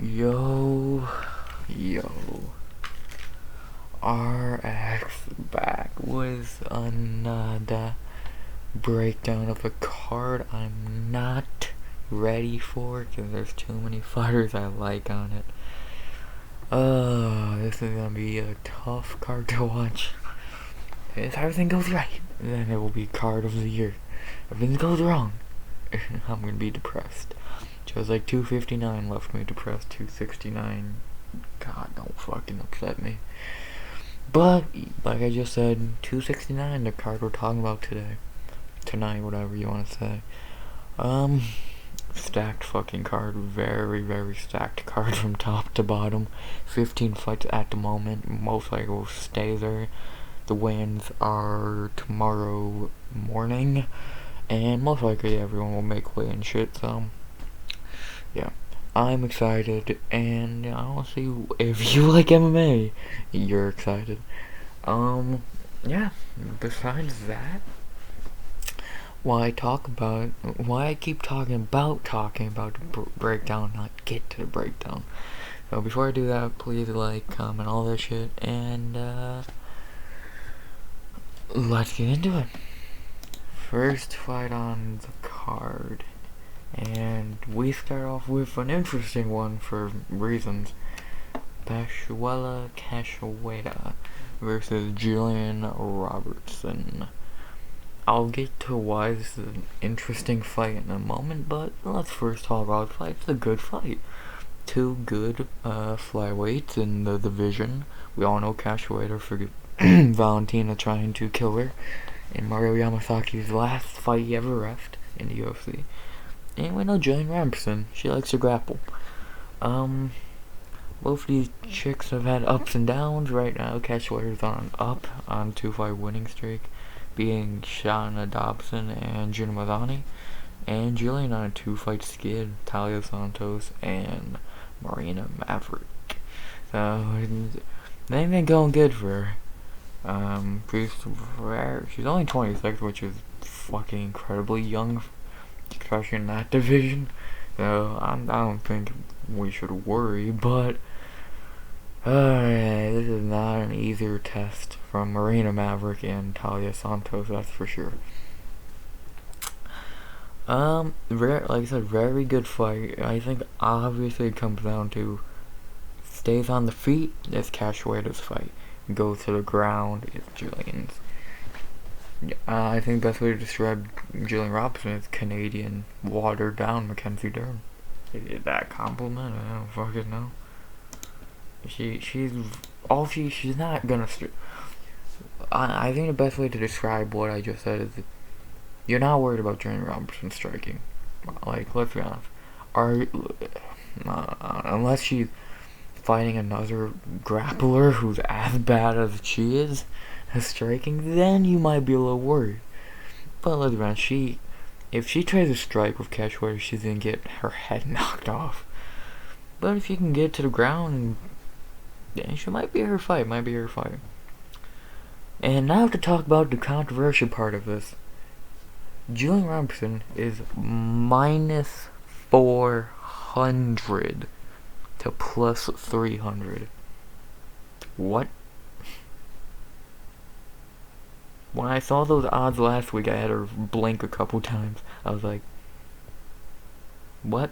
Yo, RX back with another breakdown of a card I'm not ready for because there's too many fighters I like on it. This is gonna be a tough card to watch. If everything goes right, then it will be card of the year. If everything goes wrong, I'm gonna be depressed. Just like 259 left me depressed. 269, God, don't fucking upset me. But like I just said, 269, the card we're talking about tonight, whatever you want to say. Stacked fucking card, very stacked card from top to bottom. 15 fights at the moment, most likely will stay there. The weigh-ins are tomorrow morning, and most likely everyone will make weigh-in shit, so yeah. I'm excited, and honestly, if you like MMA, you're excited. Yeah, besides that, why I keep talking about the breakdown, not get to the breakdown. So before I do that, please like, comment, all that shit, and let's get into it. First fight on the card, and we start off with an interesting one for reasons. Bashuela Cashweda versus Jillian Robertson. I'll get to why this is an interesting fight in a moment, but let's first talk about the fight. It's a good fight. Two good flyweights in the division. We all know Cashweda for Valentina trying to kill her in Mario Yamasaki's last fight he ever refed in the UFC. And we know Jillian Robertson, she likes to grapple. Both these chicks have had ups and downs. Right now, Cashweda's on 2-fight winning streak, being Shana Dobson and Gina Mazzani, and Jillian on a 2-fight skid, Talia Santos and Marina Maverick. So they ain't been going good for her. She's only 26, which is fucking incredibly young, especially in that division. So I don't think we should worry, but this is not an easier test from Marina Maverick and Talia Santos, that's for sure. Like I said, very good fight. I think obviously it comes down to stays on the feet, it's Cashweda's fight. Goes to the ground, it's Jillian's. I think the best way to describe Jillian Robinson is Canadian watered down Mackenzie Dern. Is that a compliment? I don't fucking know. She's not gonna. I think the best way to describe what I just said is that you're not worried about Jillian Robinson striking. Like, let's be honest. Unless she's fighting another grappler who's as bad as she is at striking, then you might be a little worried. But let's be honest, if she tries to strike with Cashweda, she's gonna get her head knocked off. But if you can get to the ground, then she might be her fight. And now to talk about the controversial part of this. Jillian Robertson is minus 400 to plus 300. What? When I saw those odds last week, I had to blink a couple times. I was like, what?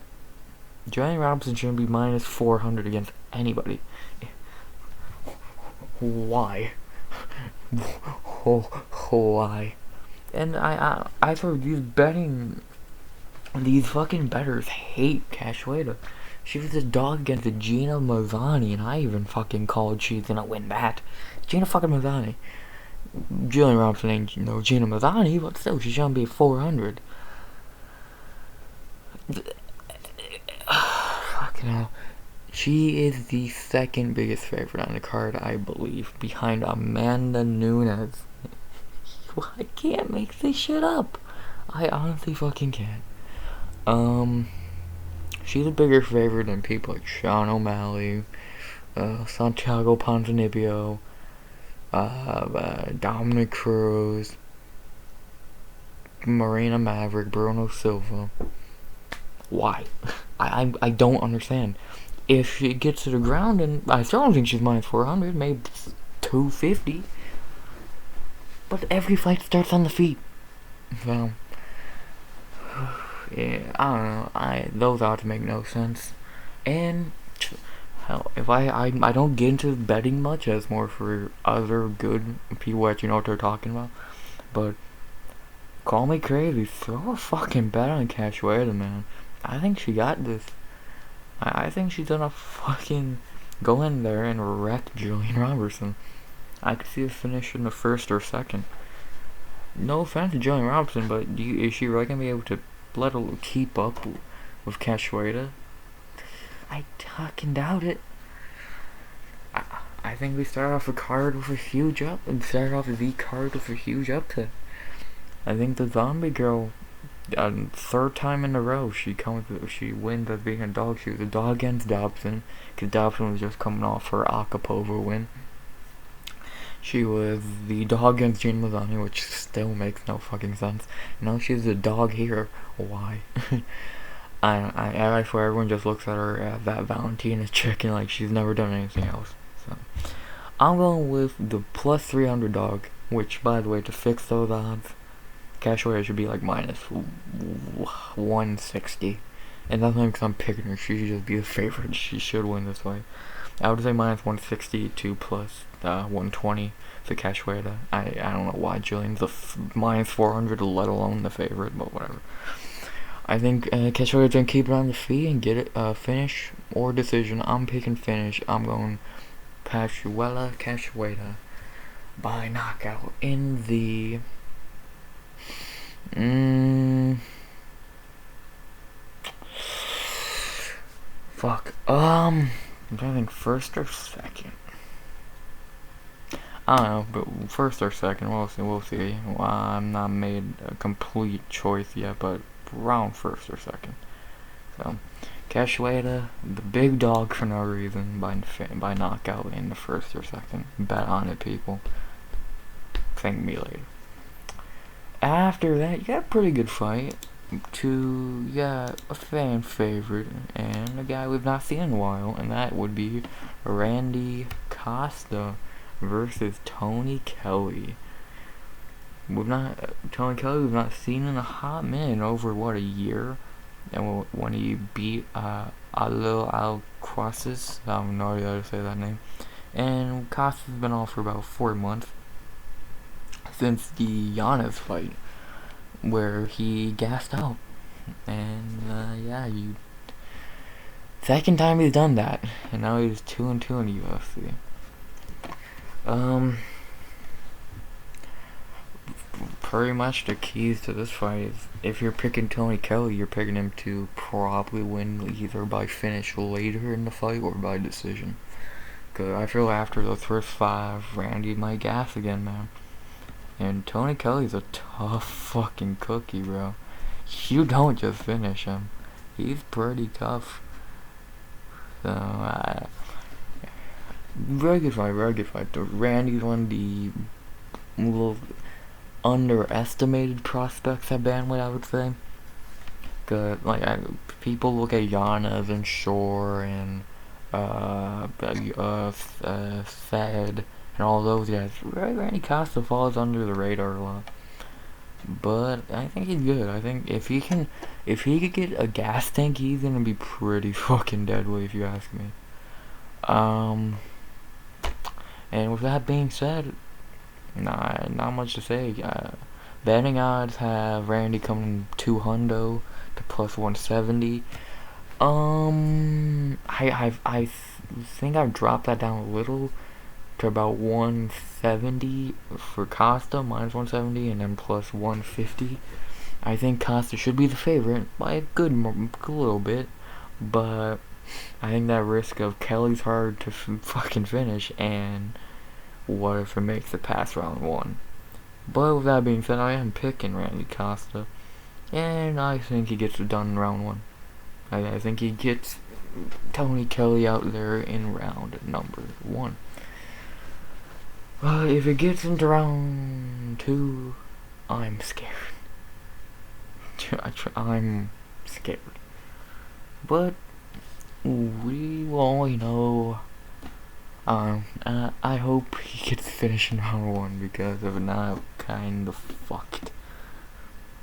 Jillian Robertson shouldn't be minus 400 against anybody. Why? Why? And I thought these fucking bettors hate Cashweda. She was a dog against Gina Mazzani, and I even fucking called she's gonna win that. Gina fucking Mazzani. Jillian Robertson ain't no Gina Mazzani, but still, she shouldn't be 400. Fucking hell. She is the second biggest favorite on the card, I believe, behind Amanda Nunes. I can't make this shit up. I honestly fucking can't. She's a bigger favorite than people like Sean O'Malley, Santiago Ponzinibbio, Dominic Cruz, Marina Maverick, Bruno Silva. Why? I don't understand. if she gets to the ground, and I still don't think she's minus 400, maybe 250. But every fight starts on the feet. So, yeah, I don't know. Those odds make no sense. And hell, if I don't get into betting much, that's more for other good people that you know what they're talking about. But call me crazy, throw a fucking bet on Cashweda, man. I think she got this. I think she's gonna fucking go in there and wreck Julian Robertson. I could see a finish in the first or second. No offense to Julian Robertson, but is she really gonna be able to keep up with Cashweda? I fucking doubt it. I think we start off a card with a huge up, and start off the card with a huge upset. I think the zombie girl, third time in a row, she wins as being a dog. She was a dog against Dobson, because Dobson was just coming off her Acapulco win. She was the dog against Gene Mazzani, which still makes no fucking sense. Now she's a dog here. Why? I swear everyone just looks at her as that Valentina chicken like she's never done anything else. So I'm going with the plus 300 dog, which, by the way, to fix those odds, Cashweda should be like minus 160. And that's not because I'm picking her. She should just be the favorite. She should win this way. I would say minus 160 to plus 120 for Cashweda. I don't know why Jillian's minus 400, let alone the favorite, but whatever. I think Cashweda's gonna keep it on the feet and get it finish or decision. I'm picking finish. I'm going Cashweda by knockout in the fuck. I'm trying to think, first or second. I don't know, but first or second, we'll see. Well, I'm not made a complete choice yet, but around first or second. So, Cashweda, the big dog for no reason, by knockout in the first or second. Bet on it, people. Thank me later. After that, you got a pretty good fight. You got a fan favorite, and a guy we've not seen in a while, and that would be Randy Costa versus Tony Kelly. Tony Kelly we've not seen in a hot minute, over a year. And when he beat Alil Al-Quasis, I don't know how to say that name. And Costa's been off for about 4 months since the Giannis fight, where he gassed out. And second time he's done that, and now he's 2-2 in the UFC. Pretty much the keys to this fight is, if you're picking Tony Kelly, you're picking him to probably win either by finish later in the fight or by decision. Cause I feel after the first 5, Randy might gas again, man. And Tony Kelly's a tough fucking cookie, bro. You don't just finish him. He's pretty tough. So, very good fight. Randy's one of the little underestimated prospects at bantamweight, I would say. Cause people look at Giannis and Shore and Fed and all those guys. Randy Costa falls under the radar a lot, but I think he's good. I think if he could get a gas tank, he's gonna be pretty fucking deadly, if you ask me. And with that being said, not much to say. Betting odds have Randy coming 200 to plus 170. I think I've dropped that down a little to about 170 for Costa, minus 170, and then plus 150. I think Costa should be the favorite by a good little bit, but I think that risk of Kelly's hard to fucking finish, and what if it makes it past round 1? But with that being said, I am picking Randy Costa, and I think he gets it done in round 1. I think he gets Tony Kelly out there in round number 1. If it gets into round 2, I'm scared. I'm scared. But we will only know. I hope he gets finished in round 1 because if not, kind of fucked.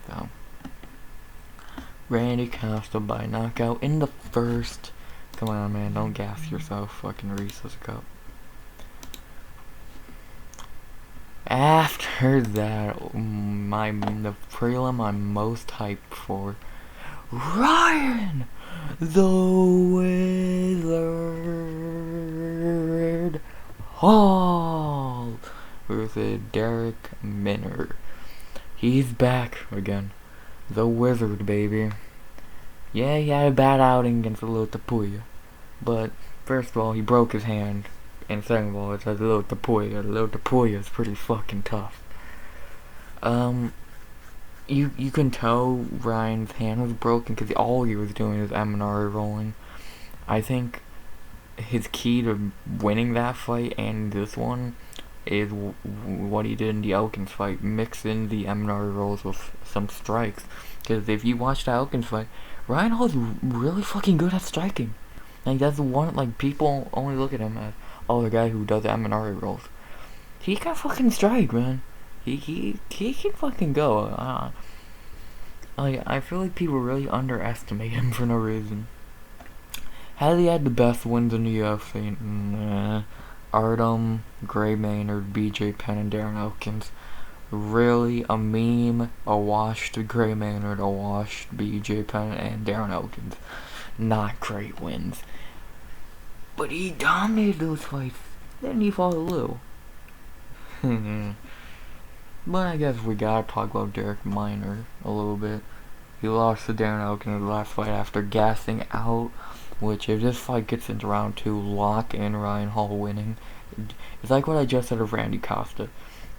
So, Randy Costa by knockout in the first. Come on, man, don't gas yourself. Fucking Reese's Cup. After that, the prelim I'm most hyped for, Ryan the Wizard Hall versus Derek Minner. He's back again. The Wizard, baby. Yeah, he had a bad outing against Lil Tapuya. But, first of all, he broke his hand. And second of all, it's a Lil Tapuya. Lil Tapuya is pretty fucking tough. You can tell Ryan's hand was broken because all he was doing was M&R rolling. I think his key to winning that fight and this one is what he did in the Elkins fight, mix in the M&R rolls with some strikes. Because if you watch the Elkins fight, Ryan Hall's really fucking good at striking. Like, that's one, like, people only look at him as, oh, the guy who does M&R rolls. He can fucking strike, man. He can fucking go. I feel like people really underestimate him for no reason. Has he had the best wins in the UFC? Nah. Artem, Gray Maynard, BJ Penn, and Darren Elkins. Really, a meme, a washed Gray Maynard, a washed BJ Penn, and Darren Elkins. Not great wins. But he dominated those fights. Then he fought Lou. But I guess we gotta talk about Derek Minor a little bit. He lost to Darren Elkins in the last fight after gassing out. Which, if this fight gets into round 2, lock in Ryan Hall winning. It's like what I just said of Randy Costa.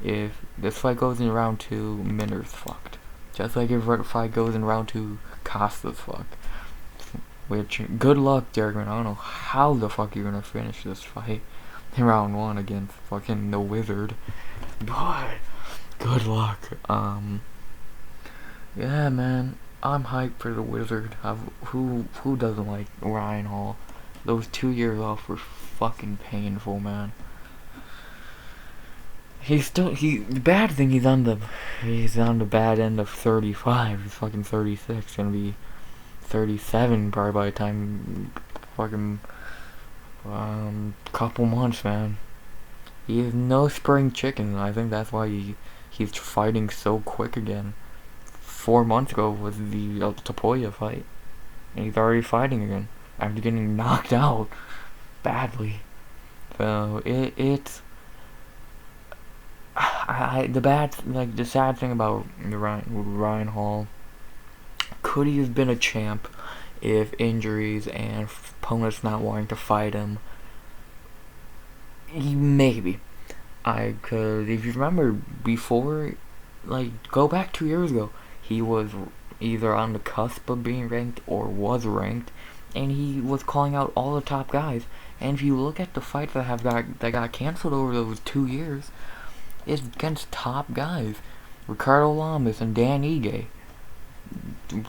If this fight goes in round 2, Minner's fucked. Just like if the fight goes in round 2, Costa's fucked. Which, good luck, Derek Minner. I don't know how the fuck you're gonna finish this fight in round 1 against fucking the Wizard. But, good luck. Yeah, man. I'm hyped for the Wizard. Who doesn't like Ryan Hall? Those 2 years off were fucking painful, man. The bad thing, he's on the bad end of 35. He's fucking 36. Gonna be 37 probably by the time fucking couple months, man. He is no spring chicken. I think that's why he's fighting so quick again. 4 months ago was the Tapoya fight, and he's already fighting again after getting knocked out badly. So the sad thing about Ryan Hall, could he have been a champ if injuries and opponents not wanting to fight him? Maybe. Cause if you remember before, like, go back 2 years ago, he was either on the cusp of being ranked or was ranked, and he was calling out all the top guys. And if you look at the fights that got canceled over those 2 years, it's against top guys. Ricardo Lamas and Dan Ige.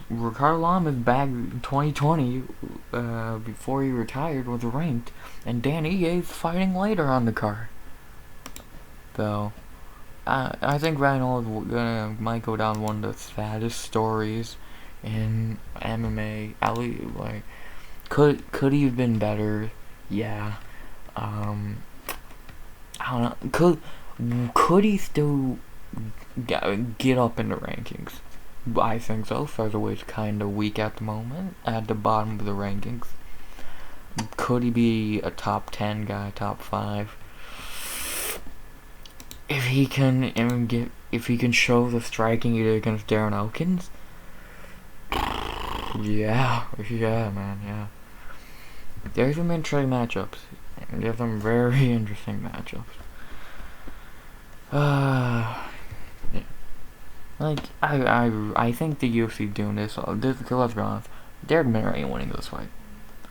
Ricardo Lamas back in 2020, before he retired, was ranked, and Dan Ige's fighting later on the card. So, I think Ryan Hall might go down one of the saddest stories in MMA. Like, could he have been better? Yeah. I don't know. Could he still get up in the rankings? I think so. Featherweight's kind of weak at the moment, at the bottom of the rankings. Could he be a top 10 guy, top 5? If he can show the striking he did against Darren Elkins, yeah, man, yeah. There's some interesting matchups. There's some very interesting matchups. Yeah. Like, I think the UFC doing this. Let's be honest, Derek Minner ain't winning this fight.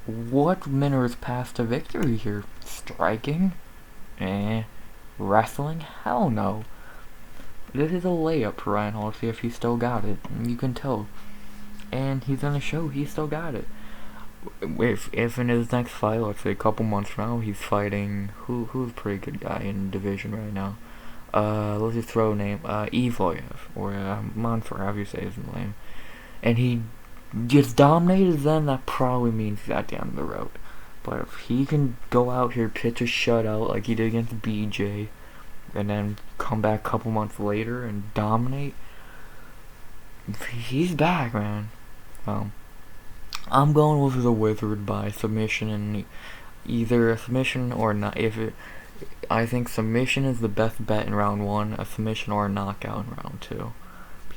What Minner is past to victory here? Striking? Wrestling? Hell no. This is a layup for Ryan Hall to see if he still got it. You can tell. And he's gonna show he still got it. if in his next fight, let's say a couple months from now, he's fighting who's a pretty good guy in the division right now. Let's just throw a name, Evoyev, or Monfer, however you say his name, and he gets dominated, then that probably means that down the road. But if he can go out here, pitch a shutout like he did against BJ, and then come back a couple months later and dominate, he's back, man. I'm going with the Wizard by submission, and either a submission or not. I think submission is the best bet in round 1, a submission or a knockout in round 2.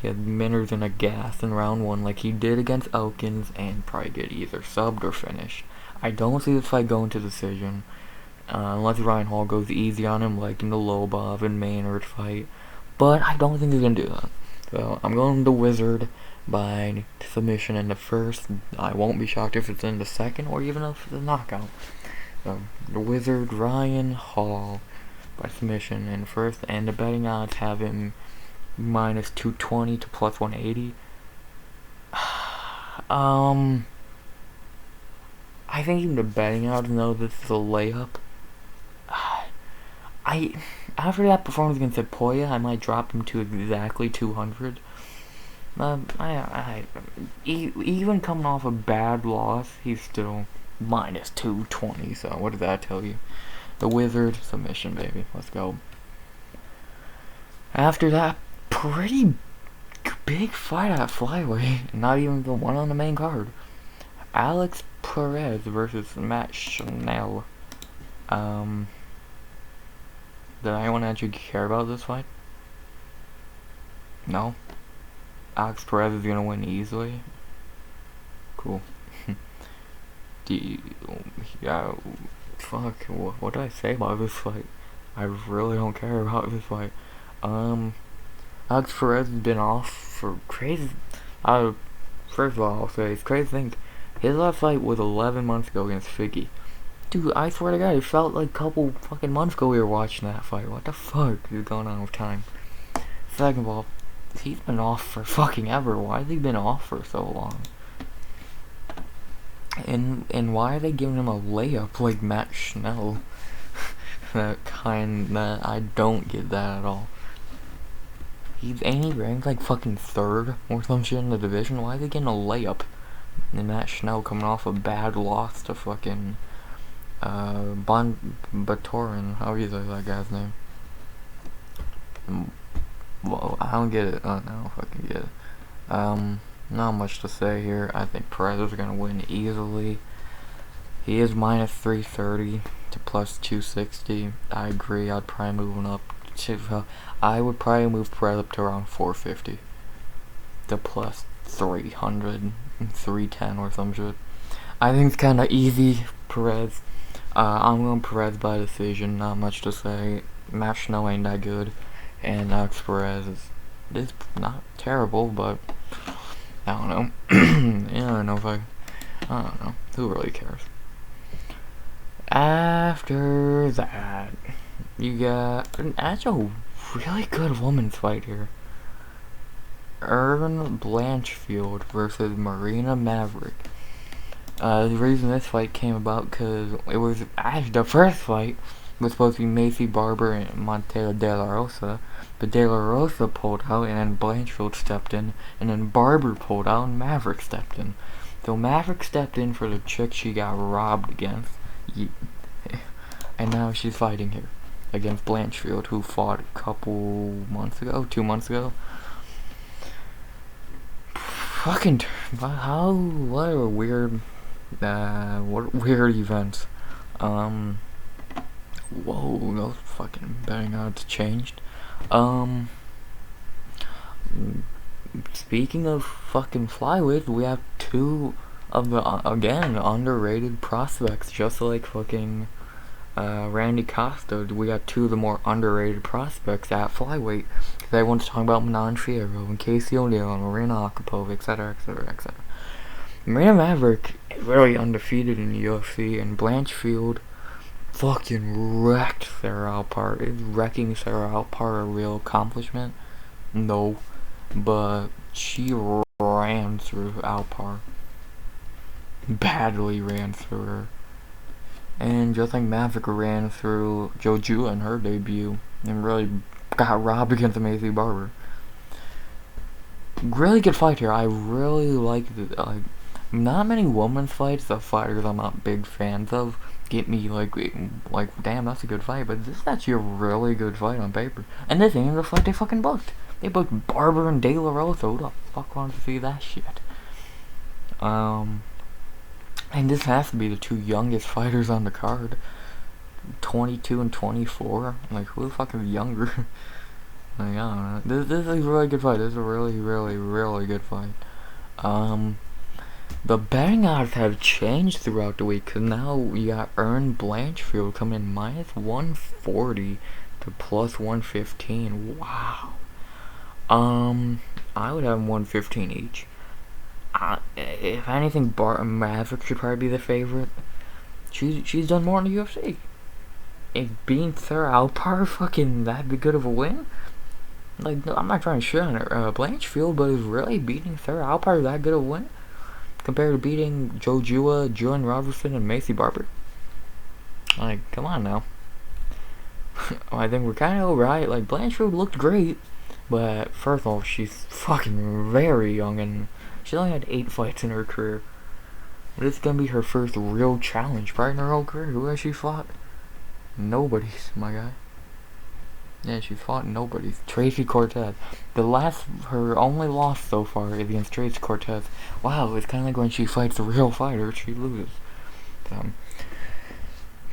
He had Minners in a gas in round 1 like he did against Elkins, and probably get either subbed or finished. I don't see this fight going to decision, unless Ryan Hall goes easy on him like in the Lobov and Maynard fight, but I don't think he's going to do that. So I'm going the Wizard by submission in the first. I won't be shocked if it's in the second or even if it's a knockout. So the Wizard, Ryan Hall by submission in the first, and the betting odds have him minus 220 to plus 180. I think even the betting odds know this is a layup. After that performance against Sepoya, I might drop him to exactly 200. Even coming off a bad loss, he's still minus 220. So what does that tell you? The Wizard submission, baby. Let's go. After that, pretty big fight at flyweight. Not even the one on the main card. Alex Perez versus Matt Schnell. Did anyone actually care about this fight? No? Alex Perez is gonna win easily? Cool. Fuck, what did I say about this fight? I really don't care about this fight. Alex Perez has been off for crazy. First of all, I'll say it's crazy to think his last fight was 11 months ago against Figgy. Dude, I swear to God, it felt like a couple fucking months ago we were watching that fight. What the fuck is going on with time? Second of all, he's been off for fucking ever. Why has he been off for so long? And why are they giving him a layup like Matt Schnell? that I don't get that at all. Ain't he ranked like fucking 3rd or some shit in the division? Why are they getting a layup? And Matt Schnell coming off a bad loss to fucking Batorin, how do you say that guy's name? Well, I don't get it. I don't fucking get it. Not much to say here. I think Perez is gonna win easily. He is minus 330 to plus 260. I agree. I'd probably move him up to. I would probably move Perez up to around 450 to plus 300, 310 or some shit. I think it's kind of easy. Perez. I'm going Perez by decision. Not much to say. Matt Schnell ain't that good, and Alex Perez is not terrible, but I don't know. Yeah, I don't know if I don't know. Who really cares? After that, you got an actual really good women's fight here. Irvin Blanchfield versus Marina Maverick. The reason this fight came about because it was actually the first fight was supposed to be Macy Barber and Montella De La Rosa, but De La Rosa pulled out, and then Blanchfield stepped in, and then Barber pulled out, and Maverick stepped in. So Maverick stepped in for the chick she got robbed against, and now she's fighting here against Blanchfield, who fought a couple months ago, 2 months ago. Fucking, what a weird, what weird events. Whoa, those fucking betting odds changed. Speaking of fucking flyweights, we have 2 of the, again, underrated prospects, just like fucking, Randy Costa. We got 2 of the more underrated prospects at flyweight. Everyone's talking about Manon Fierro and Casey O'Neill and Marina Akapova, etc., etc., etc. Marina Maverick is really undefeated in the UFC, and Blanchfield fucking wrecked Sarah Alpart. Is wrecking Sarah Alpart a real accomplishment? No, but she ran through Alpart. badly ran through her. And just like Maverick ran through Joshua in her debut and really got robbed against Macy Barber. Really good fight here. I really like the not many women's fights of fighters I'm not big fans of get me like damn, that's a good fight, but this is actually a really good fight on paper. And this ain't even the fight they fucking booked. They booked Barber and De La Rosa. Who the fuck wants to see that shit? And this has to be the two youngest fighters on the card. 22 and 24. Like, who the fuck is younger? Like, I don't know. This is a really good fight. This is a really good fight. The betting odds have changed throughout the week, because now we got Blanchfield coming in minus 140 to plus 115. Wow. I would have 115 each. If anything, Maverick should probably be the favorite. She's done more in the UFC. If being Sarah Alpar fucking that good of a win? Like, no, I'm not trying to shit on her, Blanchfield, but is really beating Sarah Alpar that good of a win? Compared to beating Joshua, Julian Robertson, and Macy Barber? Like, come on now. I think we're kind of alright. Like, Blanchfield looked great, but first of all, she's fucking very young, and she only had 8 fights in her career. This is gonna be her first real challenge, probably in her whole career. Who has she fought? Nobody's, my guy. Yeah, she's fought nobody's. Tracy Cortez. Her only loss so far is against Tracy Cortez. Wow, it's kind of like when she fights a real fighter, she loses.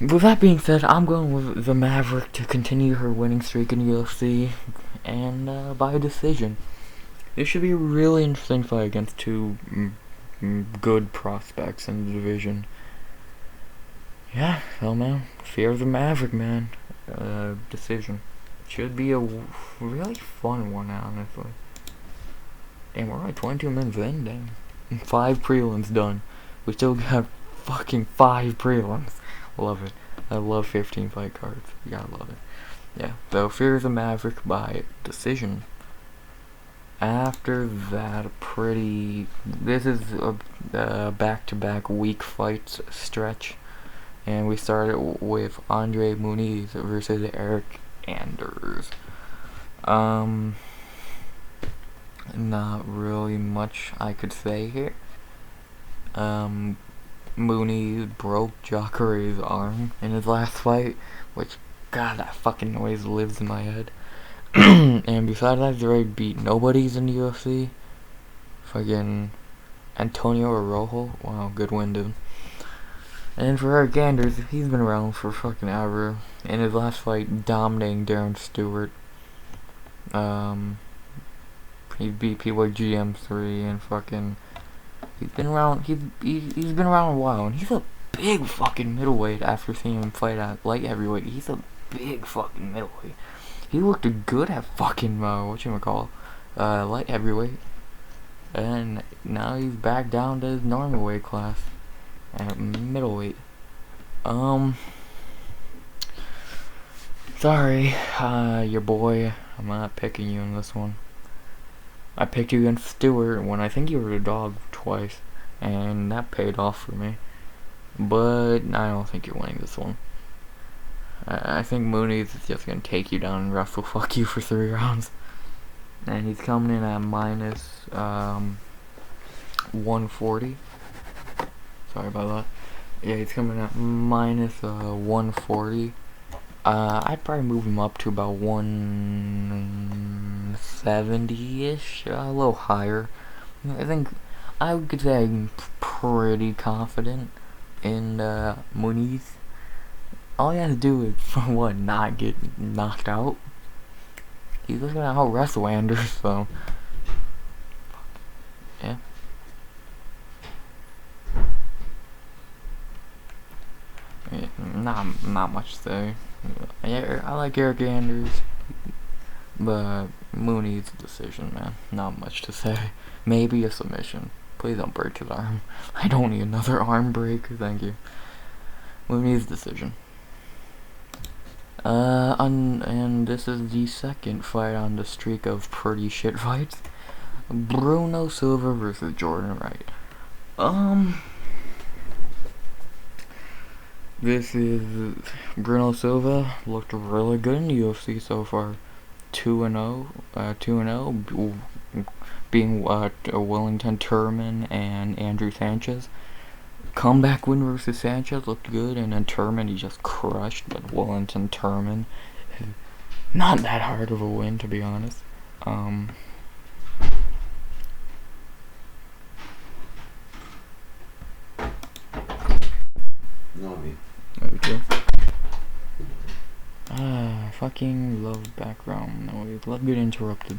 With that being said, I'm going with the Maverick to continue her winning streak in UFC, and by decision. This should be a really interesting fight against two good prospects in the division. Yeah, so man, fear of the Maverick, man. Decision. Should be a really fun one, honestly. Damn, we're only 22 minutes in, damn. 5 prelims done. We still got fucking 5 prelims. Love it. I love 15 fight cards. You gotta love it. Yeah, so Fear of the Maverick by decision. After that, this is a back-to-back week fights stretch. And we started with Andre Muniz versus Eric Anders. Not really much I could say here. Muniz broke Jacare's arm in his last fight, which, God, that fucking noise lives in my head. And besides that, he's already beat nobodies in the UFC. Fucking Antonio Arrojo. Wow, good win, dude. And for Eric Anders, he's been around for fucking ever. In his last fight, dominating Darren Stewart. He beat people like GM3 and fucking. He's been around. He's been around a while, and he's a big fucking middleweight. After seeing him fight at light heavyweight, he's a big fucking middleweight. He looked good at fucking light heavyweight, and now he's back down to his normal weight class. At middleweight. Sorry, your boy. I'm not picking you in this one. I picked you against Stewart when I think you were a dog twice, and that paid off for me. But I don't think you're winning this one. I think Muniz is just gonna take you down and wrestle fuck you for 3 rounds. And he's coming in at minus 140. Sorry about that. Yeah, he's coming at minus 140. I'd probably move him up to about 170-ish, a little higher. I think I could say I'm pretty confident in Muniz. All he has to do is, for what, not get knocked out. He's just gonna out wrestle Anders, so yeah. Not much to say. Yeah, I like Eric Anders, but Muniz decision, man. Not much to say. Maybe a submission. Please don't break his arm. I don't need another arm break. Thank you. Muniz decision. And this is the second fight on the streak of pretty shit fights. Bruno Silva versus Jordan Wright. This is Bruno Silva. Looked really good in the UFC so far. 2-0, 2-0, being Wellington Turman and Andrew Sanchez. Comeback win versus Sanchez looked good, and then Turman he just crushed, but Wellington Turman, not that hard of a win to be honest. Not me. Okay. Fucking love background noise. Love getting interrupted.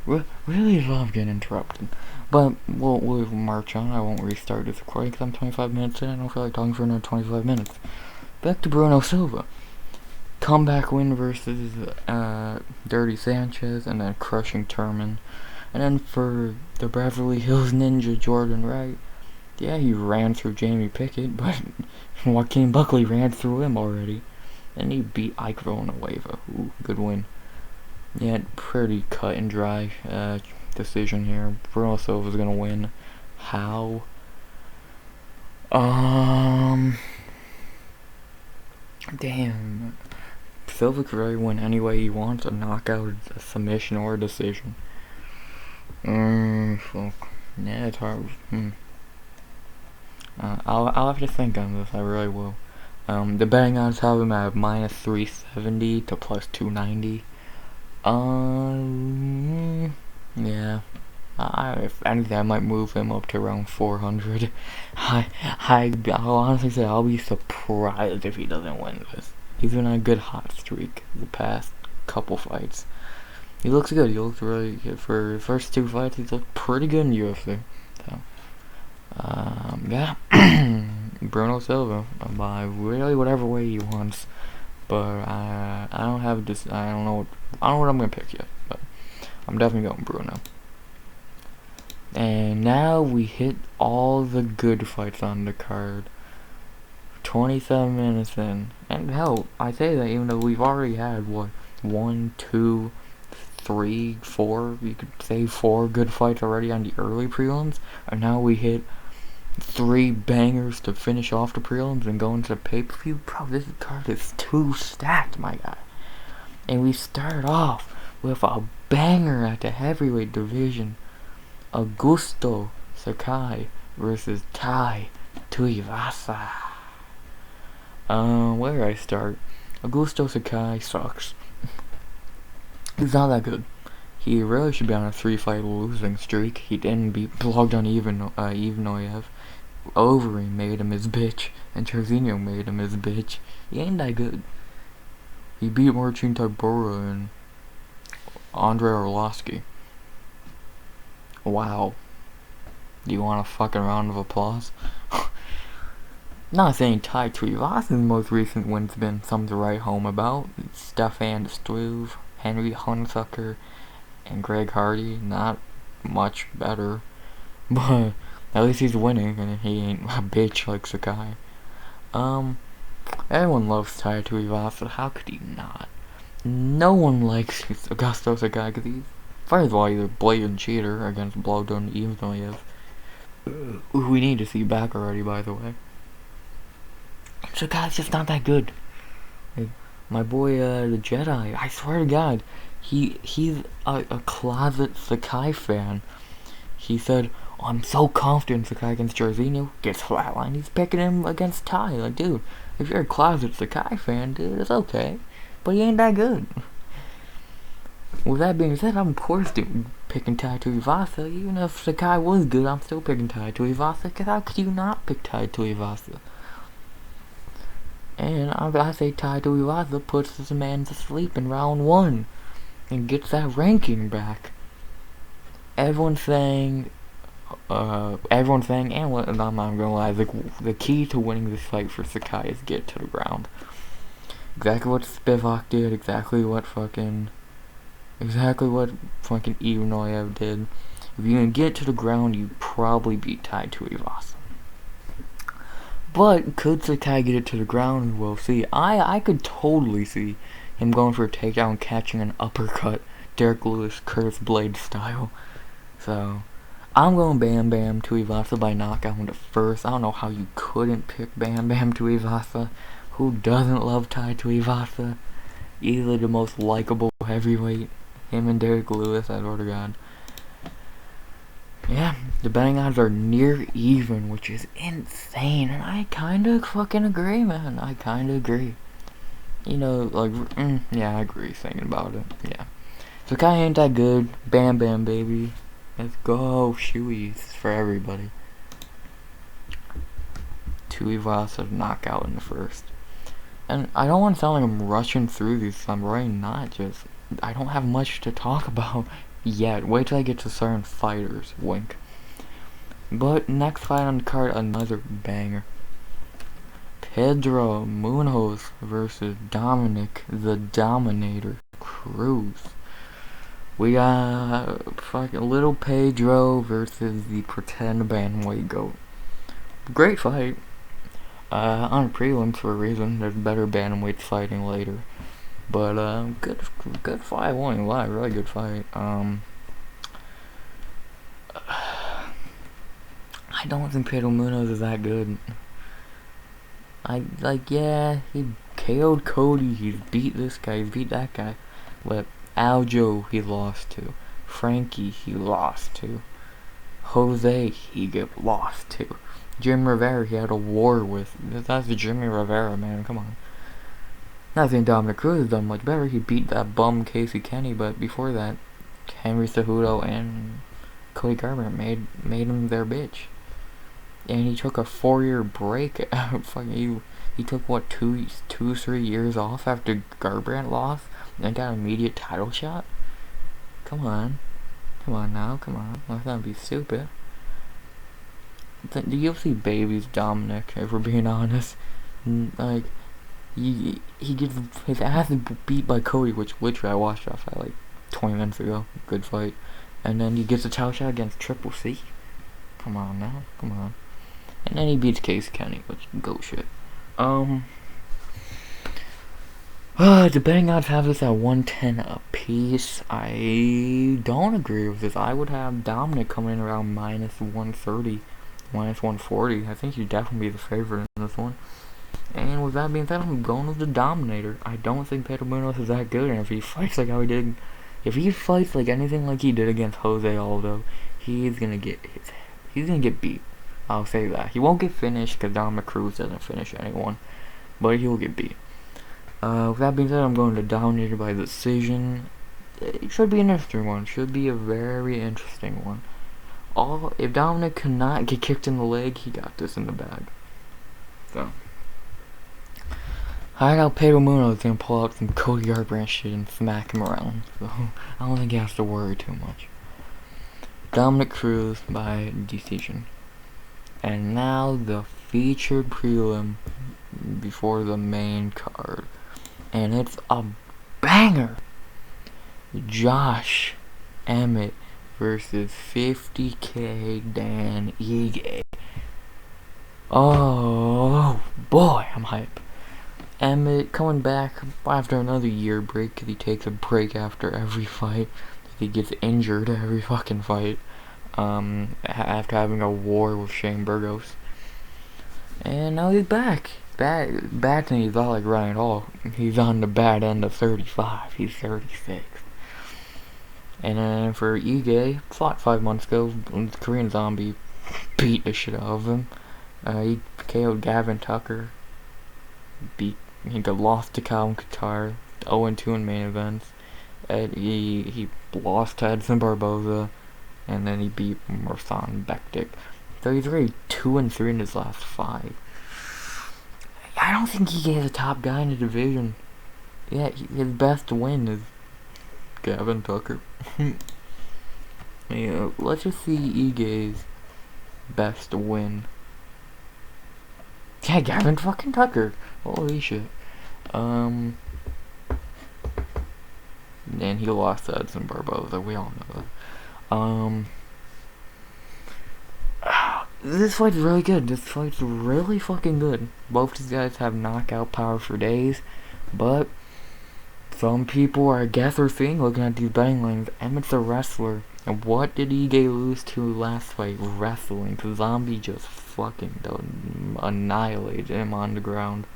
Really love getting interrupted. But we'll march on. I won't restart this recording because I'm 25 minutes in. I don't feel like talking for another 25 minutes. Back to Bruno Silva. Comeback win versus Dirty Sanchez, and then crushing Turman. And then for the Beverly Hills Ninja, Jordan Wright. Yeah, he ran through Jamie Pickett, but Joaquin Buckley ran through him already. And he beat Ike Villanueva. Ooh, good win. Yeah, pretty cut and dry decision here. Bruno Silva's gonna win. How? Damn. Silva could really win any way he wants, a knockout, a submission, or a decision. Fuck. Yeah, it's hard. I'll have to think on this, I really will. The betting odds have him at minus 370 to plus 290. Yeah. If anything, I might move him up to around 400. I'll honestly say I'll be surprised if he doesn't win this. He's been on a good hot streak the past couple fights. He looks good. He looks really good. For the first two fights, he's looked pretty good in UFC. So, yeah. Bruno Silva, by really whatever way he wants. But I don't have this. I don't know what I'm gonna pick yet. But I'm definitely going Bruno. And now we hit all the good fights on the card. 27 minutes in, and hell, I say that even though we've already had what 1, 2, 3, 4. You could say 4 good fights already on the early prelims, and now we hit 3 bangers to finish off the prelims and go into the pay-per-view. Bro, this card is too stacked, my guy. And we start off with a banger at the heavyweight division. Augusto Sakai versus Tai Tuivasa. Where do I start? Augusto Sakai sucks. He's not that good. He really should be on a 3-fight losing streak. He didn't beat Bogdan Ivanoyev. Overeem made him his bitch, and Trevino made him his bitch. He ain't that good. He beat Marcin Tybura and Andrei Arlovsky. Wow. Do you want a fucking round of applause? Not saying Tai Tuivasa's most recent win's been something to write home about. Stefan Struve, Henry Hunsucker, and Greg Hardy. Not much better. But at least he's winning, and he ain't a bitch like Sakai. Everyone loves Tai Tuivasa. How could he not? No one likes Augusto Sakai because he's, first of all, he's a blatant cheater against Bogdan Ivanoyev, who we need to see back already, by the way. Sakai's just not that good. Like, my boy, the Jedi, I swear to God, he's a closet Sakai fan. He said, oh, I'm so confident Sakai against Jairzinho, gets flatlined, he's picking him against Tai. Like, dude, if you're a closet Sakai fan, dude, it's okay, but he ain't that good. With that being said, I'm of course picking Tai Tuivasa. Even if Sakai was good, I'm still picking Tai Tuivasa, because how could you not pick Tai Tuivasa? And I say Tai Tuivasa puts this man to sleep in round 1 and gets that ranking back. Everyone's saying, and I'm not gonna lie, the key to winning this fight for Sakai is get to the ground. Exactly what Spivak did, exactly what fucking Ivanoyev did. If you can get to the ground, you probably beat Tai Tuivasa. But could Sakai get it to the ground? We'll see. I could totally see him going for a takedown, catching an uppercut, Derek Lewis, Curtis Blade style. So, I'm going Bam Bam Tuivasa by knockout in the first. I don't know how you couldn't pick Bam Bam Tuivasa. Who doesn't love Tai Tuivasa? Easily the most likable heavyweight. Him and Derek Lewis, I swear to God. Yeah, the betting odds are near even, which is insane. And I kinda fucking agree, man. I kinda agree. You know, like, yeah, I agree thinking about it. Yeah. So kinda ain't that good. Bam Bam, baby. Let's go, shoeies for everybody. Tuivasa knockout in the first. And I don't want to sound like I'm rushing through these, I'm really not. Just, I don't have much to talk about yet. Wait till I get to certain fighters, wink. But next fight on the card, another banger. Pedro Munoz versus Dominic the Dominator Cruz. We got fucking little Pedro versus the pretend bantamweight goat. Great fight. On prelims for a reason. There's better bantamweights fighting later. But good fight. Won't even lie, really good fight. I don't think Pedro Munoz is that good. Yeah, he KO'd Cody. He's beat this guy. He's beat that guy. But Aljo, he lost to. Frankie, he lost to. Jose, he get lost to. Jim Rivera, he had a war with. That's the Jimmy Rivera, man. Come on. Not saying Dominic Cruz has done much better. He beat that bum Casey Kenny, but before that, Henry Cejudo and Cody Garbrandt made him their bitch. And he took a 4-year break. Fucking, he took what 3 years off after Garbrandt lost and got an immediate title shot. Come on now, come on. Let's not be stupid. The UFC babies Dominic, if we're being honest. Like, he gets his ass beat by Cody, which literally I watched that fight like 20 minutes ago. Good fight. And then he gets a title shot against Triple C. Come on now, come on. And then he beats Case Kenny, which go shit. The betting odds have this at 110 apiece. I don't agree with this. I would have Dominic coming in around minus 130, minus 140. I think he'd definitely be the favorite in this one. And with that being said, I'm going with the Dominator. I don't think Pedro Munoz is that good, and if he fights like how he did, if he fights like anything like he did against Jose Aldo, he's gonna get beat. I'll say that. He won't get finished because Dominic Cruz doesn't finish anyone, but he'll get beat. With that being said, I'm going to Dominator by decision. It should be an interesting one. Should be a very interesting one. If Dominic cannot get kicked in the leg, he got this in the bag. So, I got Pedro Munoz gonna pull out some Cody Garbrandt shit and smack him around. So, I don't think he has to worry too much. Dominic Cruz by decision. And now the featured prelim before the main card. And it's a banger. Josh Emmett versus 50K Dan Ige. Oh boy, I'm hype. Emmett coming back after another year break because he takes a break after every fight. He gets injured every fucking fight. After having a war with Shane Burgos. And now he's back. Bad thing, he's not like Ryan at all. He's on the bad end of 35. He's 36. And then for Ige, fought 5 months ago. Korean Zombie beat the shit out of him. He KO'd Gavin Tucker. He lost to Calvin Qatar. 0-2 in main events. And he lost to Edson Barboza. And then he beat Marsan Bektik. So he's already 2-3 in his last 5. I don't think Ige is a top guy in the division. Yeah, his best win is Gavin Tucker. Yeah, let's just see Ige's best win. Yeah, Gavin fucking Tucker. Holy shit. And he lost to Edson Barboza. We all know that. This fight's really good. This fight's really fucking good. Both these guys have knockout power for days, but some people, I guess, are seeing, looking at these betting lines, Emmett's a wrestler. And what did Ige lose to last fight? Wrestling. Zombie just fucking annihilated him on the ground.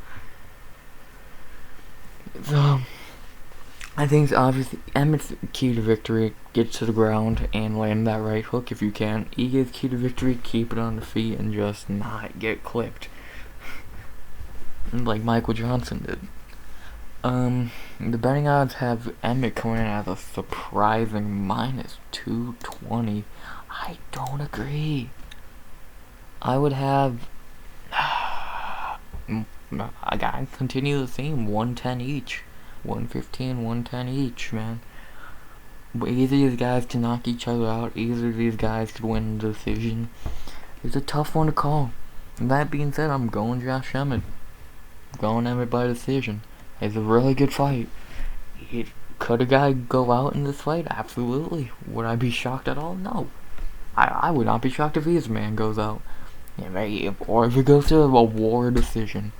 So, I think obviously Emmett's key to victory, get to the ground and land that right hook if you can. Ige's key to victory, keep it on the feet and just not get clipped. Like Michael Johnson did. The betting odds have Emmett coming in at a surprising -220. I don't agree. I would have I gotta continue the theme, 110 each. 115, 110 each, man. But either these guys can knock each other out, either these guys could win the decision. It's a tough one to call. And that being said, I'm going Josh Emmett. I'm going Emmett by decision. It's a really good fight. Could a guy go out in this fight? Absolutely. Would I be shocked at all? No. I would not be shocked if either man goes out. Or if it goes to a war decision.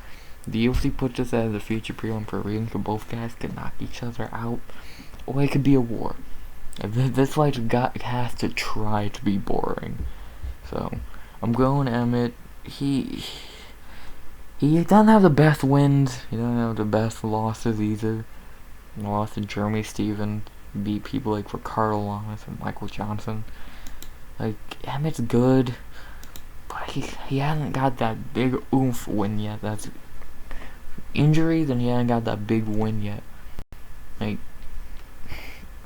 The UFC puts this as a feature prelim for a reason, so both guys could knock each other out. Or it could be a war. This fight has to try to be boring. So, I'm going Emmett. He doesn't have the best wins. He doesn't have the best losses either. He lost to Jeremy Stevens. Beat people like Ricardo Lamas and Michael Johnson. Like, Emmett's good. But he hasn't got that big oomph win yet. That's injuries, and he hasn't got that big win yet. Like,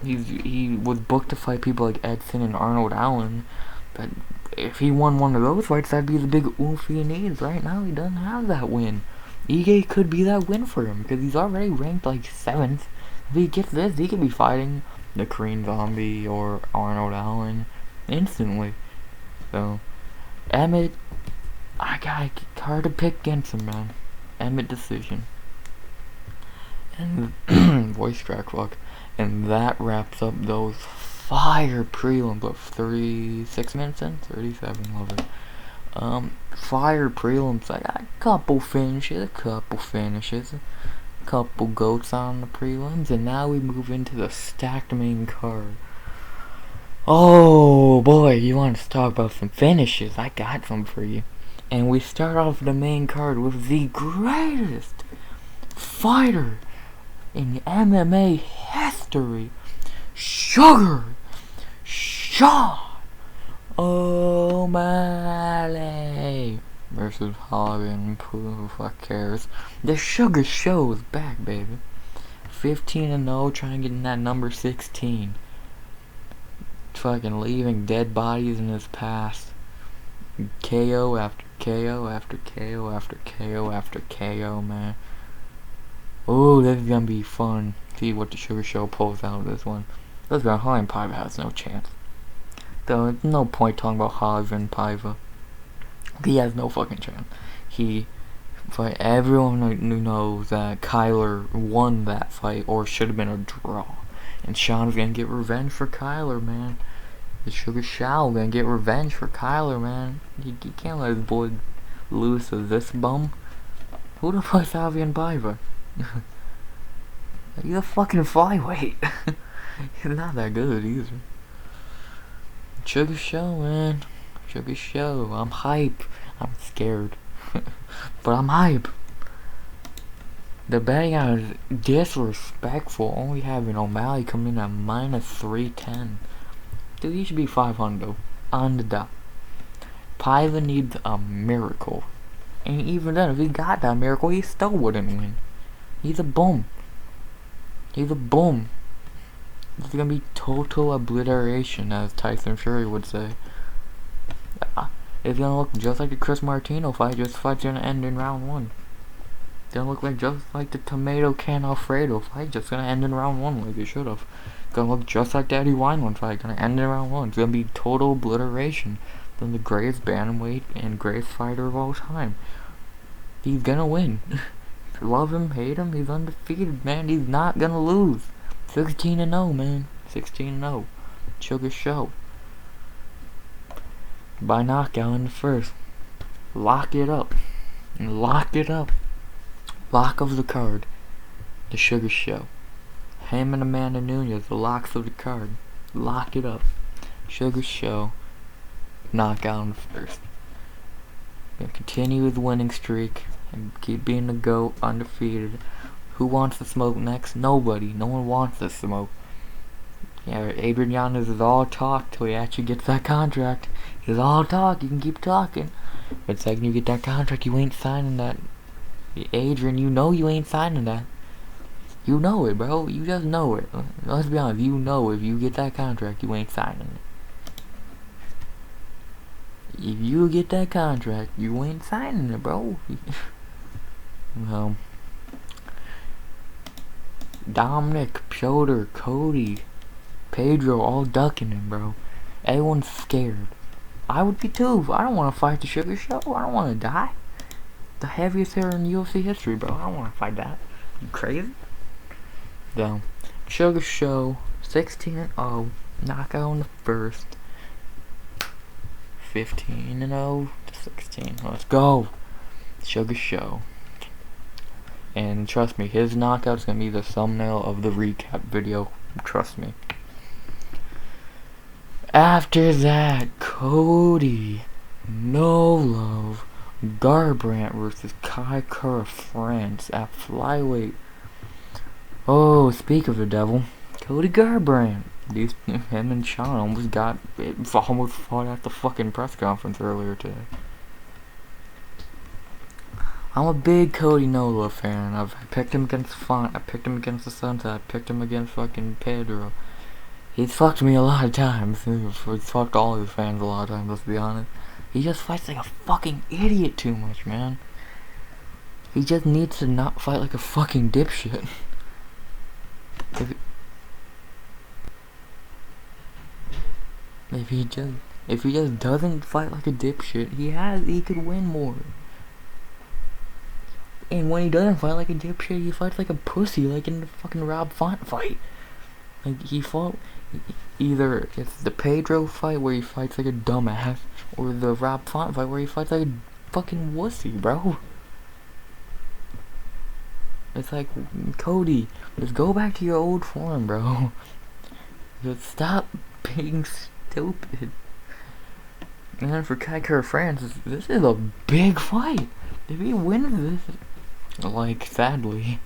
he was booked to fight people like Edson and Arnold Allen, but if he won one of those fights, that'd be the big oomph he needs. Right now, he doesn't have that win. Ige could be that win for him, because he's already ranked like 7th. If he gets this, he could be fighting the Korean Zombie or Arnold Allen instantly. So, Emmett, hard to pick against him, man. Emmett decision. And voice crack, fuck. And that wraps up those fire prelims of 36 minutes in? 37, love it. Fire prelims. I got a couple finishes, a couple goats on the prelims, and now we move into the stacked main card. Oh boy, you want to talk about some finishes? I got some for you. And we start off the main card with the greatest fighter in MMA history, Sugar Sean O'Malley versus Hogan. Who the fuck cares? The Sugar Show is back, baby. 15-0, trying to get in that number 16. Fucking leaving dead bodies in his past. KO after KO after KO after KO after KO, man. Oh, this is gonna be fun. See what the Sugar Show pulls out of this one. Let's go. Holland Paiva has no chance. Though, there's no point talking about Holland Paiva. He has no fucking chance. But everyone knows that Kyler won that fight, or should have been a draw. And Sean's gonna get revenge for Kyler, man. The Sugar Show gonna get revenge for Kyler, man. You can't let his boy lose to this bum. Who the fuck's Holland Paiva? He's a fucking flyweight. He's not that good either. Sugar Show, man. Sugar Show. I'm hype. I'm scared. But I'm hype. The betting out is disrespectful. Only having O'Malley come in at -310. Dude, he should be 500 on the dot. Paiva needs a miracle. And even then, if he got that miracle, he still wouldn't win. He's a bum. He's a bum. This is gonna be total obliteration, as Tyson Fury would say. It's gonna look just like the Chris Martino fight, just fight's gonna end in round 1. It's gonna look like just like the Tomato Can Alfredo fight, just gonna end in round 1 like it should've. It's gonna look just like the Eddie Wineland fight, gonna end in round 1. It's gonna be total obliteration. Then the greatest bantamweight and greatest fighter of all time. He's gonna win. Love him, hate him, he's undefeated, man. He's not gonna lose. 16-0, man. 16-0. Sugar Show. By knockout in the first. Lock it up. Lock it up. Lock of the card. The Sugar Show. Him and Amanda Nunes, the locks of the card. Lock it up. Sugar Show, knockout in the first. Gonna continue his winning streak and keep being the GOAT, undefeated. Who wants to smoke next? Nobody. No one wants to smoke. Yeah, Adrian Yanez is all talk till he actually gets that contract. He's all talk. You can keep talking. But the second you get that contract, you ain't signing that. Adrian, you know you ain't signing that. You know it, bro. You just know it. Let's be honest. You know if you get that contract, you ain't signing it. If you get that contract, you ain't signing it, bro. Well, Dominic, Piotr, Cody, Pedro, all ducking him, bro. Everyone's scared. I would be too. I don't want to fight the Sugar Show. I don't want to die. The heaviest hitter in UFC history, bro. I don't want to fight that. You crazy? So, Sugar Show, 16-0, knockout in the first. 15-0 to 16. Let's go. Sugar Show. And trust me, his knockout's gonna be the thumbnail of the recap video. Trust me. After that, Cody, No Love, Garbrandt versus Kai Kara France at flyweight. Oh, speak of the devil, Cody Garbrandt. Him and Sean almost fought at the fucking press conference earlier today. I'm a big Cody No Love fan. I've picked him against Font. I picked him against the Sunset. I picked him against fucking Pedro. He's fucked me a lot of times. He's fucked all his fans a lot of times, let's be honest. He just fights like a fucking idiot too much, man. He just needs to not fight like a fucking dipshit. If he just doesn't fight like a dipshit, he could win more. And when he doesn't fight like a dipshit, he fights like a pussy, like in the fucking Rob Font fight. Like, he fought, either it's the Pedro fight where he fights like a dumbass, or the Rob Font fight where he fights like a fucking wussy, bro. It's like, Cody, just go back to your old form, bro. Just stop being stupid. And then for Kai Kara France, this is a big fight. If he wins this, like, sadly,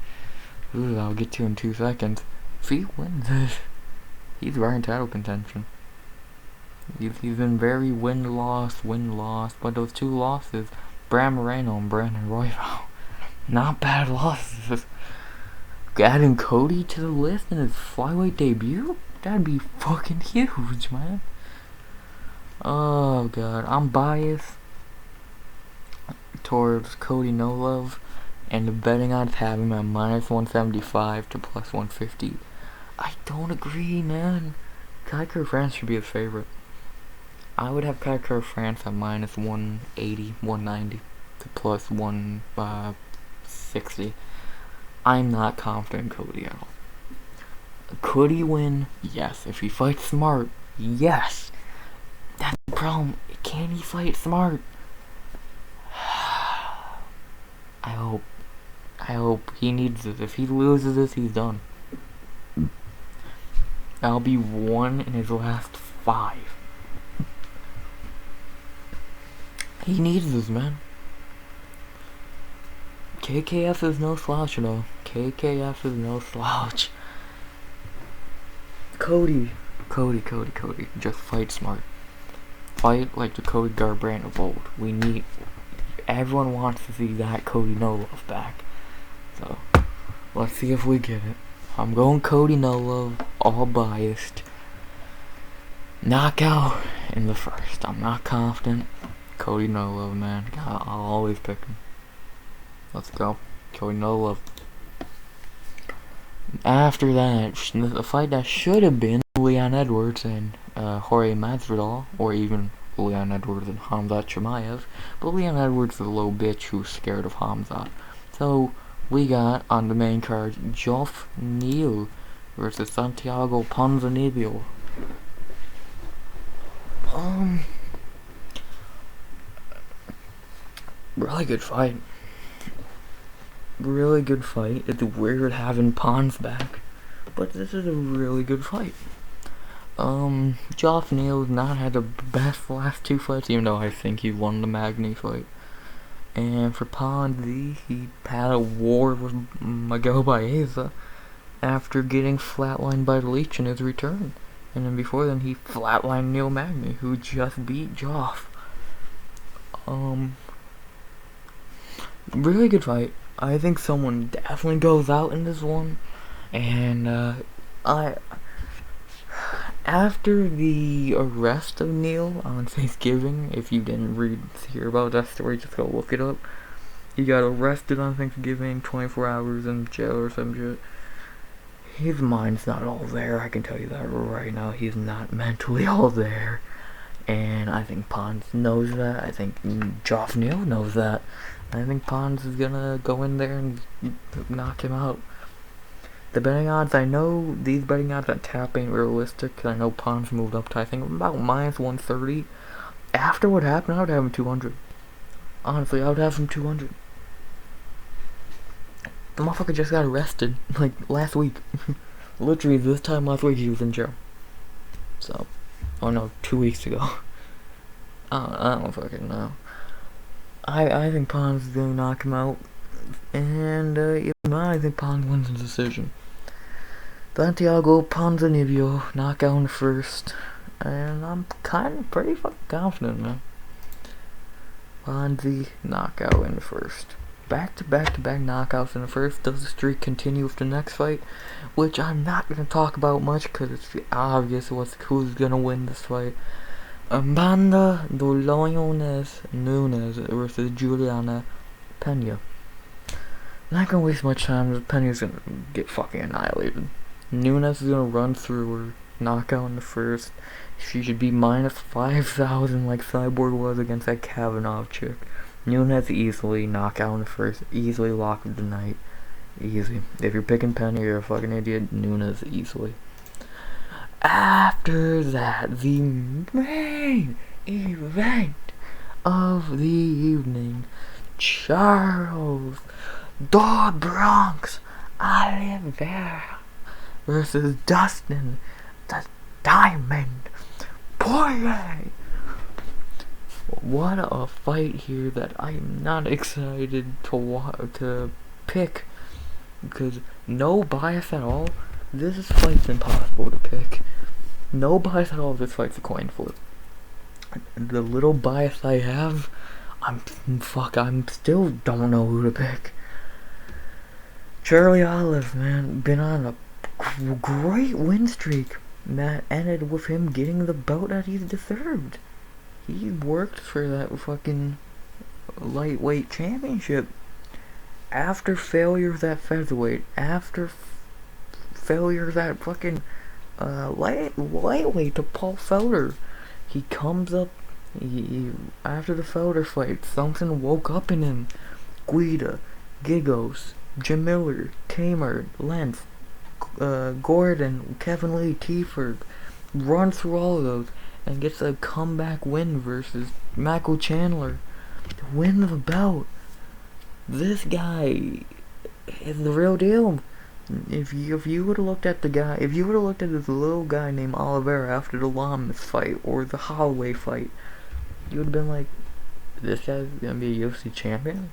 I'll get to in 2 seconds. If he wins this, he's right in title contention. He's been very win-loss, but those 2 losses, Bram Moreno and Brandon Royval, not bad losses. Adding Cody to the list in his flyweight debut? That'd be fucking huge, man. Oh god, I'm biased towards Cody No Love, and the betting odds have him at -175 to +150. I don't agree, man. Kai Kara France should be his favorite. I would have Kai Kara France at -180, 190 to +160. I'm not confident in Cody at all. Could he win? Yes. If he fights smart, yes. That's the problem. Can he fight smart? I hope he needs this. If he loses this, he's done. That'll be 1 in his last 5. He needs this, man. KKF is no slouch, though. KKF is no slouch. Cody. Just fight smart. Fight like the Cody Garbrandt of old. Everyone wants to see that Cody No Love back. So, let's see if we get it. I'm going Cody No Love, all biased. Knockout in the first. I'm not confident. Cody No Love, man. I'll always pick him. Let's go. Cody No Love. After that, the fight that should have been Leon Edwards and Jorge Masvidal, or even Leon Edwards and Khamzat Chimaev, but Leon Edwards is a little bitch who's scared of Khamzat. So, we got on the main card, Geoff Neal versus Santiago Ponzinibbio. Really good fight. Really good fight. It's weird having Pons back, but this is a really good fight. Neal's not had the best last two fights, even though I think he won the Magny fight. And for Ponzi, he had a war with Miguel Baeza after getting flatlined by Leech in his return. And then before then, he flatlined Neal Magny, who just beat Joff. Really good fight. I think someone definitely goes out in this one. And, after the arrest of Neal on Thanksgiving, if you didn't hear about that story, just go look it up. He got arrested on Thanksgiving, 24 hours in jail or some shit. His mind's not all there, I can tell you that right now. He's not mentally all there. And I think Pons knows that. I think Joff Neal knows that. I think Pons is gonna go in there and knock him out. The betting odds, I know these betting odds on tap ain't realistic, because I know Pons moved up to, I think, about minus 130. After what happened, I would have him 200. Honestly, I would have him 200. The motherfucker just got arrested, like, last week. Literally, this time last week, he was in jail. So, oh no, 2 weeks ago. I don't fucking know. I think Pons is gonna knock him out. And, if not, I think Pons wins the decision. Santiago, Ponzinibbio, knockout in the first. And I'm pretty fucking confident, man. Ponzi, knockout in the first. Back-to-back knockouts in the first. Does the streak continue with the next fight? Which I'm not going to talk about much, because it's obvious who's going to win this fight. Amanda Dolores Nunes versus Juliana Pena. Not gonna waste much time. Pena's gonna get fucking annihilated. Nunes is gonna run through her, knockout in the first. She should be minus 5,000 like Cyborg was against that Kavanaugh chick. Nunes easily knockout in the first. Easily lock of the night. Easy. If you're picking Pena, you're a fucking idiot. Nunes easily. After that, the main event of the evening, Charles the Bronx Oliveira versus Dustin the Diamond Poirier. What a fight here that I am not excited to pick, because no bias at all. This fight's impossible to pick. No bias at all. This fight's a coin flip. The little bias I have, I'm still don't know who to pick. Charlie Olive, man, been on a great win streak that ended with him getting the belt that he's deserved. He worked for that fucking lightweight championship. After failures at featherweight, after failures at fucking lightweight to Paul Felder, he comes up. After the Felder fight, something woke up in him. Guida, Giggos, Jim Miller, Tamer, Lentz, Gordon, Kevin Lee, T-Ferg, run through all of those and gets a comeback win versus Michael Chandler to win the belt. This guy is the real deal. If you would have looked at this little guy named Oliveira after the Lamas fight or the Holloway fight, you would have been like, this guy's gonna be a UFC champion?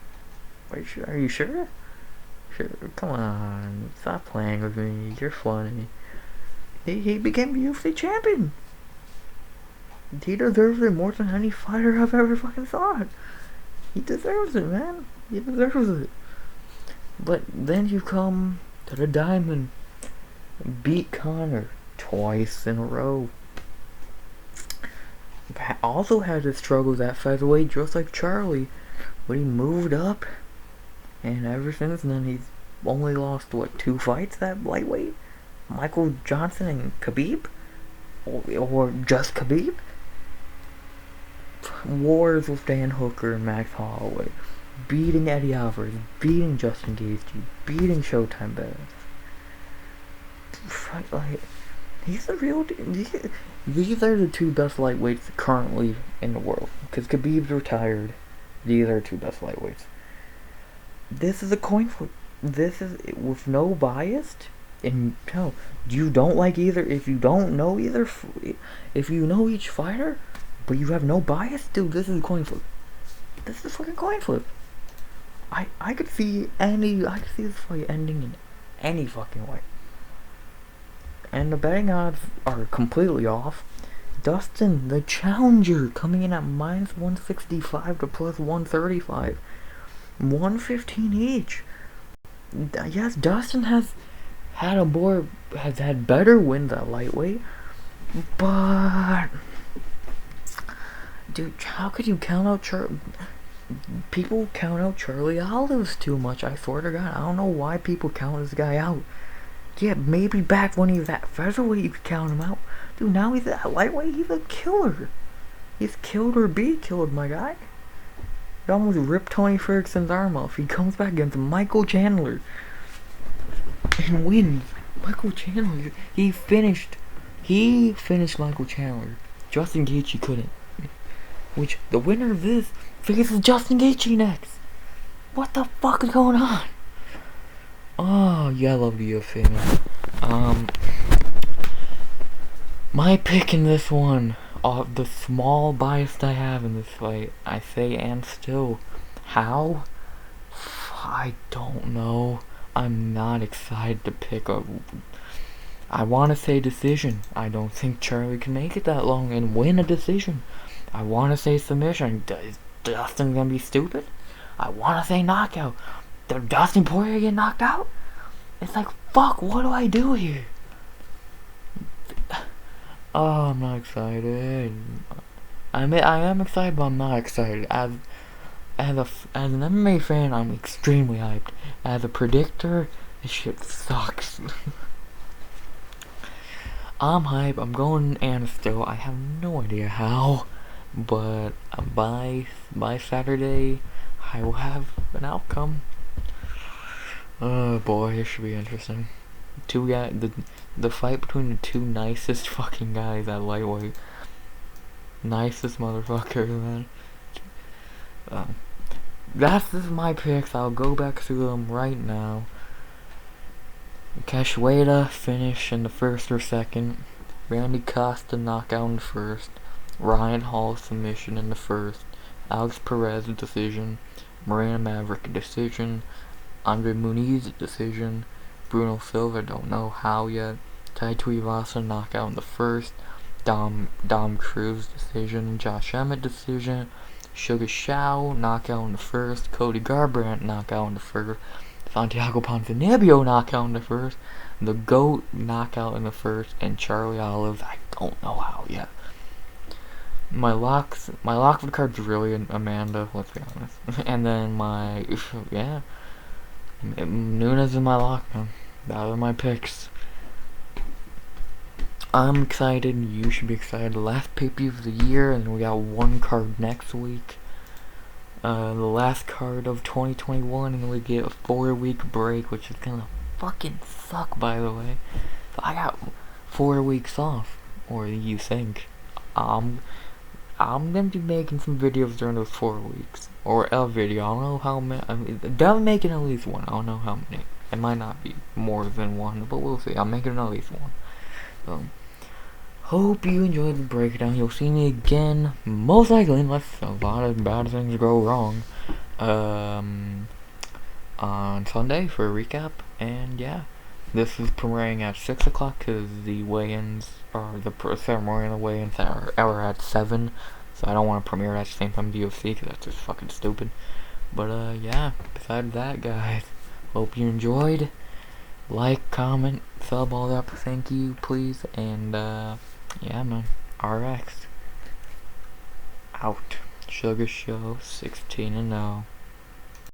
Are you sure? Sure, come on, stop playing with me, you're funny. He became a UFC champion. He deserves it more than any fighter I've ever fucking thought. He deserves it, man. He deserves it. But then you come to the Diamond, beat Connor twice in a row. Also had his struggles at featherweight, just like Charlie, but he moved up, and ever since then he's only lost 2 fights at lightweight? Michael Johnson and Khabib, or just Khabib. Wars with Dan Hooker and Max Holloway, beating Eddie Alvarez, beating Justin Gaethje, beating Showtime Perez. Like, he's the real deal. These are the 2 best lightweights currently in the world. Because Khabib's retired. These are 2 best lightweights. This is a coin flip. This is, with no bias, And hell, you don't like either. If you don't know either, if you know each fighter, but you have no bias, dude, this is a coin flip. This is a fucking coin flip. I could see this fight ending in any fucking way. And the betting odds are completely off. Dustin, the challenger, coming in at minus 165 to plus 135. 115 each. Yes, Dustin has had better wins at lightweight, but dude, how could you count out people count out Charlie Olives too much? I swear to God, I don't know why people count this guy out. Yeah, maybe back when he was at featherweight you could count him out. Dude, now he's at lightweight, he's a killer. He's killed or be killed, my guy. He almost ripped Tony Ferguson's arm off. He comes back against Michael Chandler and wins. Michael Chandler, he finished Michael Chandler. Justin Gaethje couldn't. Which, the winner of this faces Justin Gaethje next. What the fuck is going on? Oh, yeah, I love the UFC, man. My pick in this one, the small bias I have in this fight, I say and still. How? I don't know. I'm not excited to pick a... I want to say decision. I don't think Charlie can make it that long and win a decision. I want to say submission. Is Dustin gonna be stupid? I want to say knockout. Did Dustin Poirier get knocked out? It's like, fuck, what do I do here? Oh, I'm not excited. I am excited, but I'm not excited. As an MMA fan, I'm extremely hyped. As a predictor, this shit sucks. I'm hyped. I'm going and still. I have no idea how, but by Saturday, I will have an outcome. Oh boy, this should be interesting. The fight between the two nicest fucking guys at lightweight. Nicest motherfuckers, man. That's just my picks. I'll go back through them right now. Cashweda finish in the first or second. Randy Costa knockout in the first. Ryan Hall submission in the first. Alex Perez decision. Marina Maverick decision. Andre Muniz decision. Bruno Silva, don't know how yet. Tai Tuivasa knockout in the first. Dom Cruz decision. Josh Emmett decision. Sugar Shao knockout in the first. Cody Garbrandt knockout in the first. Santiago Ponzinibbio knockout in the first. The GOAT knockout in the first. And Charlie Olives, I don't know how yet. My lock for the card's really Amanda, let's be honest. And then yeah. Nunes is my lock, man. That are my picks. I'm excited. You should be excited. Last pay-per-view of the year, and then we got one card next week. The last card of 2021, and then we get a 4-week break, which is gonna fucking suck, by the way. So I got 4 weeks off, or you think? I'm gonna be making some videos during those 4 weeks. Or a video. I don't know how many. Definitely making at least one. I don't know how many. It might not be more than one, but we'll see. I'm making at least one. So, hope you enjoyed the breakdown. You'll see me again, most likely, unless a lot of bad things go wrong, on Sunday for a recap. And yeah, this is premiering at 6 o'clock because the weigh-ins, or the ceremony and the weigh-ins are at 7. So I don't want to premiere at the same time as UFC because that's just fucking stupid. But yeah, besides that, guys, hope you enjoyed. Like, comment, sub, all that. Thank you, please. And yeah, man. RX out. Sugar Show 16-0.